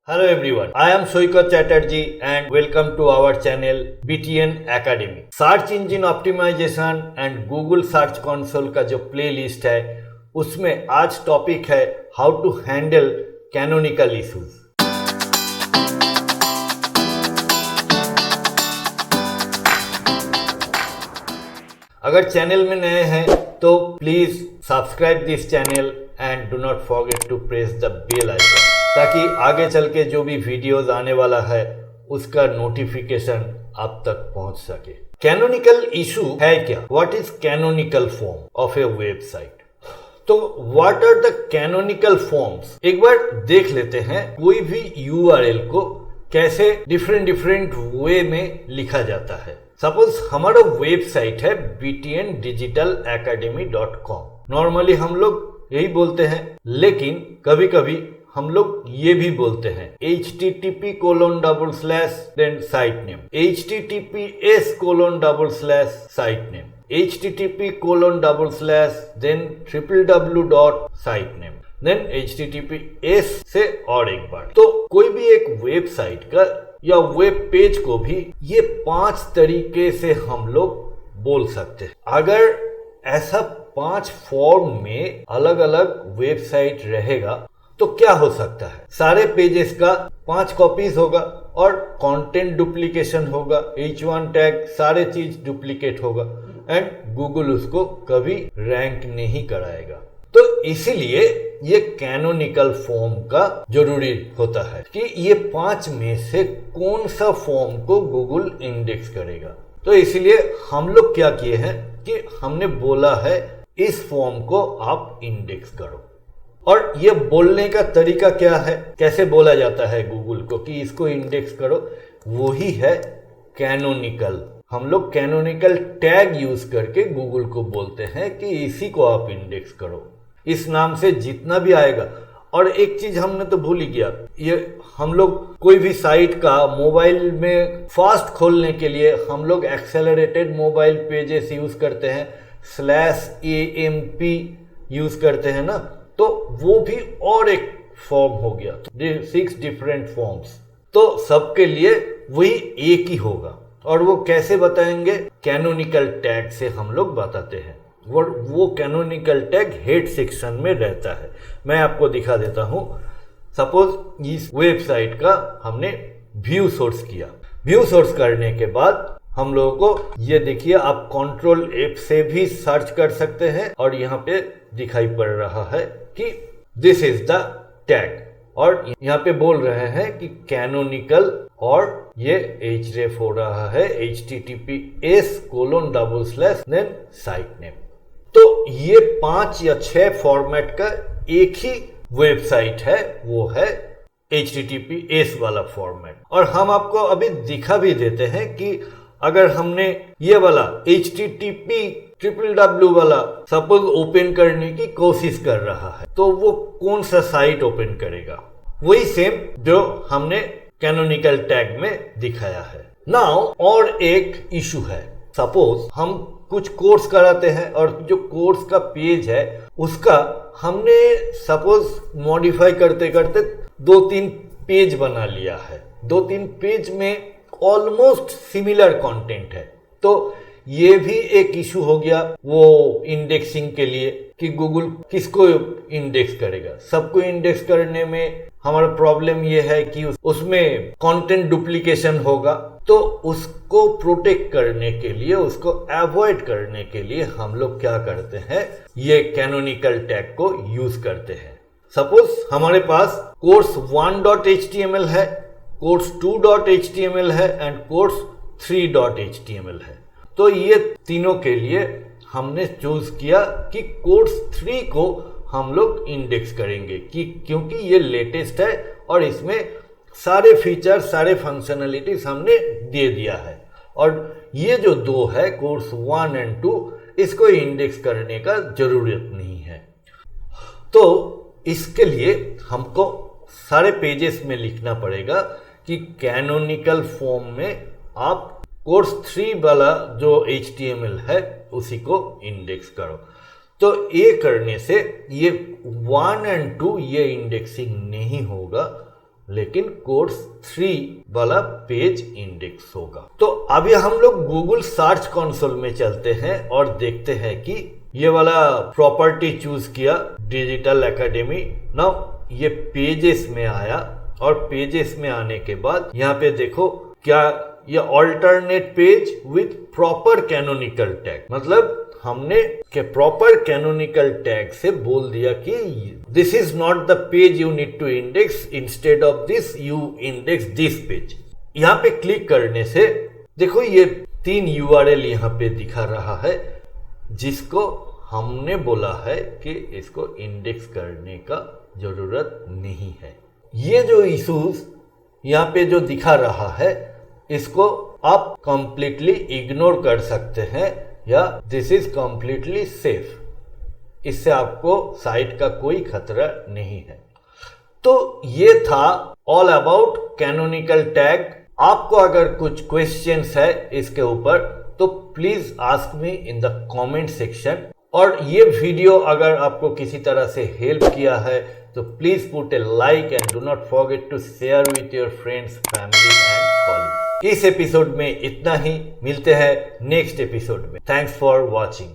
Hello everyone, I am Soikat Chatterjee and welcome to our channel BTN Academy. Search engine optimisation and Google search console का जो playlist है उसमें आज topic है how to handle canonical issues. अगर channel में नए हैं तो please subscribe this channel and do not forget to press the bell icon ताकि आगे चल के जो भी वीडियोस आने वाला है उसका नोटिफिकेशन आप तक पहुंच सके। कैनोनिकल इशू है क्या? What is canonical form of a website? तो what are the canonical forms एक बार देख लेते हैं। कोई भी यूआरएल को कैसे डिफरेंट वे में लिखा जाता है। सपोज हमारा वेबसाइट है btndigitalacademy.com। नॉर्मली हम लोग यही बोलते हैं, लेकिन कभी कभी हम लोग ये भी बोलते हैं http:// site name, https:// site name, http:// www.site name, then https से और एक बार। तो कोई भी एक वेबसाइट का या वेब पेज को भी ये 5 तरीके से हम लोग बोल सकते हैं। अगर ऐसा 5 फॉर्म में अलग अलग वेबसाइट रहेगा तो क्या हो सकता है? सारे पेजेस का 5 कॉपीज होगा और कंटेंट डुप्लीकेशन होगा, H1 टैग सारे चीज डुप्लीकेट होगा एंड गूगल उसको कभी रैंक नहीं कराएगा। तो इसीलिए ये कैनोनिकल फॉर्म का जरूरी होता है कि ये 5 में से कौन सा फॉर्म को गूगल इंडेक्स करेगा। तो इसीलिए हम लोग क्या किए हैं कि हमने बोला है इस फॉर्म को आप इंडेक्स करो। और ये बोलने का तरीका क्या है, कैसे बोला जाता है गूगल को कि इसको इंडेक्स करो, वो ही है कैनोनिकल। हम लोग कैनोनिकल टैग यूज करके गूगल को बोलते हैं कि इसी को आप इंडेक्स करो। इस नाम से जितना भी आएगा। और एक चीज हमने तो भूल ही गया, ये हम लोग कोई भी साइट का मोबाइल में फास्ट खोलने के लिए हम लोग एक्सेलरेटेड मोबाइल पेजेस यूज करते हैं, /AMP यूज करते हैं ना, तो वो भी और एक फॉर्म हो गया। 6 डिफरेंट फॉर्म्स, तो सबके लिए वही एक ही होगा। और वो कैसे बताएंगे? कैनोनिकल टैग से हम लोग बताते हैं। वो कैनोनिकल टैग हेड सेक्शन में रहता है। मैं आपको दिखा देता हूं। सपोज इस वेबसाइट का हमने व्यू सोर्स किया। व्यू सोर्स करने के बाद हम लोगों को ये देखिए, आप कंट्रोल F से भी सर्च कर सकते हैं और यहाँ पे दिखाई पड़ रहा है कि दिस इज द टैग। और यहाँ पे बोल रहे हैं कि कैनोनिकल और ये href हो रहा है https:// साइट नेम। तो ये 5 या 6 फॉर्मेट का एक ही वेबसाइट है, वो है https वाला फॉर्मेट। और हम आपको अभी दिखा भी देते हैं कि अगर हमने ये वाला http:// वाला सपोज ओपन करने की कोशिश कर रहा है तो वो कौन सा साइट ओपन करेगा? वही सेम जो हमने कैनोनिकल टैग में दिखाया है। नाउ और एक इशू है। सपोज हम कुछ कोर्स कराते हैं और जो कोर्स का पेज है उसका हमने सपोज मॉडिफाई करते करते 2-3 पेज बना लिया है। 2-3 पेज में ऑलमोस्ट सिमिलर कंटेंट है, तो ये भी एक इशू हो गया वो इंडेक्सिंग के लिए कि गूगल किसको इंडेक्स करेगा। सबको इंडेक्स करने में हमारा प्रॉब्लम ये है कि उसमें कंटेंट डुप्लीकेशन होगा। तो उसको प्रोटेक्ट करने के लिए, उसको अवॉइड करने के लिए हम लोग क्या करते हैं, ये कैनोनिकल टैग को यूज करते हैं। सपोज हमारे पास कोर्स 1.html है, कोर्स 2.html है एंड कोर्स 3.html है। तो ये तीनों के लिए हमने चूज किया कि कोर्स 3 को हम लोग इंडेक्स करेंगे क्योंकि ये लेटेस्ट है और इसमें सारे फीचर, सारे फंक्शनलिटीज हमने दे दिया है। और ये जो 2 है कोर्स 1 एंड 2, इसको इंडेक्स करने का जरूरत नहीं है। तो इसके लिए हमको सारे पेजेस में लिखना पड़ेगा कि कैनोनिकल फॉर्म में आप कोर्स 3 वाला जो HTML है उसी को इंडेक्स करो। तो ये करने से ये 1 एंड 2 ये इंडेक्सिंग नहीं होगा लेकिन कोर्स 3 वाला पेज इंडेक्स होगा। तो अभी हम लोग गूगल सर्च कंसोल में चलते हैं और देखते हैं कि ये वाला प्रॉपर्टी चूज किया डिजिटल एकेडमी। नाउ ये पेजेस में आया और पेजेस में आने के बाद यहाँ पे देखो क्या ये alternate page with proper canonical tag, मतलब हमने के प्रॉपर कैनोनिकल टैग से बोल दिया कि this is not the page you need to index, instead of this you index this page. यहाँ पे क्लिक करने से देखो ये 3 URL यहाँ पे दिखा रहा है जिसको हमने बोला है कि इसको इंडेक्स करने का जरूरत नहीं है। ये जो इश्यूज यहाँ पे जो दिखा रहा है इसको आप कंप्लीटली इग्नोर कर सकते हैं या दिस इज कंप्लीटली सेफ, इससे आपको साइट का कोई खतरा नहीं है। तो ये था ऑल अबाउट कैनोनिकल टैग। आपको अगर कुछ क्वेश्चंस है इसके ऊपर तो please ask me in the comment section. और ये वीडियो अगर आपको किसी तरह से हेल्प किया है तो please put a like and do not forget to share with your friends, family and colleagues. इस एपिसोड में इतना ही, मिलते हैं नेक्स्ट एपिसोड में। Thanks for watching.